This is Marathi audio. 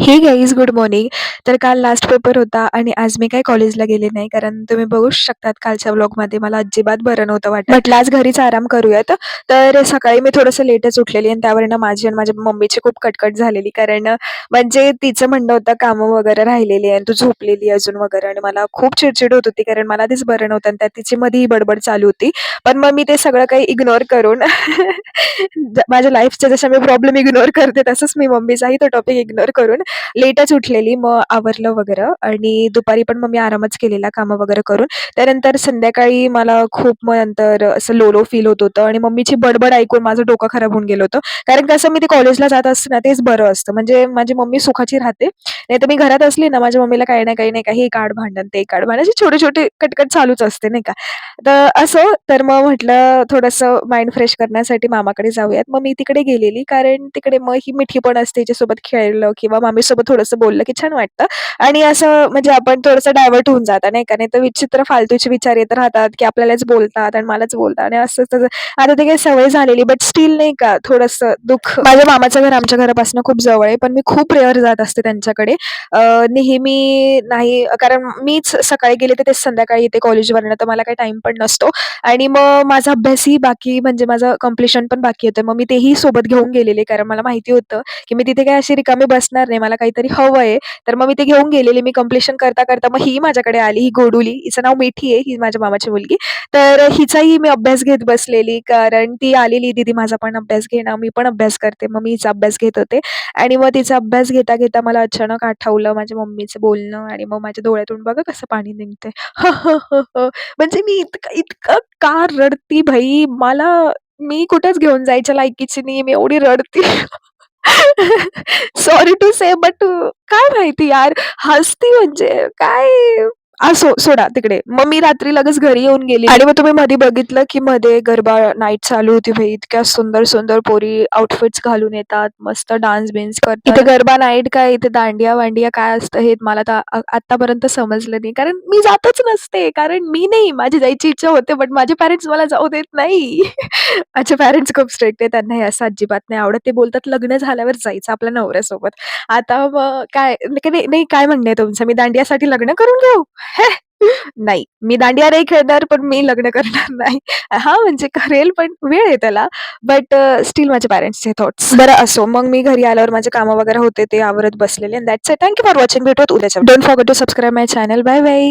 हे गाईज गुड मॉर्निंग. तर काल लास्ट पेपर होता आणि आज मी काही कॉलेजला गेले नाही कारण तुम्ही बघूच शकतात कालच्या व्लॉगमध्ये मला अजिबात बरं नव्हतं वाटत. म्हटलं आज घरीच आराम करूयात. तर सकाळी मी थोडंसं लेटच उठलेली आणि त्यावरनं माझी आणि माझ्या मम्मीची खूप कटकट झालेली कारण म्हणजे तिचं म्हणणं होतं कामं वगैरे राहिलेली आहे आणि तू झोपलेली अजून वगैरे आणि मला खूप चिडचिड होत होती कारण मला आधीच बरं नव्हतं आणि त्यात तिची मध्येही बडबड चालू होती. पण मग मी ते सगळं काही इग्नोर करून माझ्या लाईफच्या जशा मी प्रॉब्लेम इग्नोर करते तसंच मी मम्मीचाही तो टॉपिक इग्नोर करून लेटच उठलेली. मग आवरलं वगैरे आणि दुपारी पण मग मी आरामच केलेला कामं वगैरे करून. त्यानंतर संध्याकाळी मला खूप मग नंतर असं लो फील होत होतं आणि मम्मीची बडबड ऐकून माझं डोकं खराब होऊन गेलं होतं. कारण कसं मी ते कॉलेजला जात असते ना तेच बरं असतं. म्हणजे माझी मम्मी सुखाची राहते. नाहीतर मी घरात असली ना माझ्या मम्मीला काही ना काही नाही का हे काढ भांडण, ते काढ भांडण अशी छोटे-छोटे कटकट चालूच असते नाही का. तर असं तर मग म्हटलं थोडंसं माइंड फ्रेश करण्यासाठी मामाकडे जाऊयात. मग मी तिकडे गेलेली कारण तिकडे मग ही मिठी पण असते हिच्यासोबत खेळलं किंवा मामीसोबत थोडंसं बोललं की छान वाटतं आणि असं म्हणजे आपण थोडंसं डायव्हर्ट होऊन जातं नाही का. नाहीतर विचित्र फालतूचे विचार येत राहतात की आपल्यालाच बोलतात आणि मलाच बोलतात आणि असं तसं. आता ते काही सवय झालेली बट स्टिल नाही का थोडंसं दुःख. माझ्या मामाचं घर आमच्या घरापासून खूप जवळ आहे पण मी खूप रेअर जात असते त्यांच्याकडे. नेहमी नाही कारण मीच सकाळी गेले तर तेच संध्याकाळी येते कॉलेजवरनं तर मला काही टाईम पण नसतो आणि मग माझा अभ्यासही बाकी म्हणजे माझं कंप्लीशन पण बाकी होतं. मग मी तेही सोबत घेऊन गेलेले कारण मला माहिती होतं की मी तिथे काही अशी रिकामी बसणार नाही. मला काहीतरी हवंय. तर मग मी ते घेऊन गेलेले. मी कंप्लीशन करता मग ही माझ्याकडे आली, ही गोडुली. हिचं नाव मिठी आहे. ही माझ्या मामाची मुलगी. तर हिचाही मी अभ्यास घेत बसलेली कारण ती आलेली, "दीदी माझा पण अभ्यास घे ना." मी पण अभ्यास करते. मग मी हिचा अभ्यास घेत होते आणि मग तिचा अभ्यास घेता मला अचानक आठवलं माझ्या मम्मीचं बोलणं आणि मग माझ्या डोळ्यातून बघा कसं पाणी निघतंय. म्हणजे मी इतकं इतकं का रडती भाई मला मी कुठेच घेऊन जायच्या लायकीची नाहीये. मी एवढी रडती. सॉरी टू से बट काय माहिती यार, हसती म्हणजे काय असो सोडा तिकडे. मग मी रात्री लगेच घरी येऊन गेली आणि मग तुम्ही मध्ये बघितलं, की मध्ये गरबा नाईट चालू होती भाई. इतक्या सुंदर पोरी आउटफिट्स घालून येतात, मस्त डान्स-बिन्स करतात. इथे गरबा नाईट काय, इथे दांडिया-वांडिया काय असतं हे मला तर आत्तापर्यंत समजलं नाही. कारण मी जातच नसते. कारण मी नाही, माझी जायची इच्छा होते बट माझे पॅरेंट्स मला जाऊ देत नाही. माझे पॅरेंट्स खूप स्ट्रिक्ट आहे. त्यांना हे असं अजिबात नाही आवडत. ते बोलतात लग्न झाल्यावर जायचं आपल्या नवऱ्यासोबत. आता मग काय नाही, नाही काय म्हणणं आहे तुमचं? मी दांडियासाठी लग्न करून घेऊ? हे! नाही. मी दांडिया नाही खेळणार, पण मी लग्न करणार नाही. हां, म्हणजे करेल पण वेळ आहे त्याला. बट स्टिल माझ्या पॅरेंट्सचे थॉट्स. बरं असो, मग मी घरी आल्यावर माझे कामं वगैरे होते ते आवरत बसलेले. And that's it. Thank you for watching. भेटूयात उद्याच्या. Don't forget to subscribe my channel. Bye bye.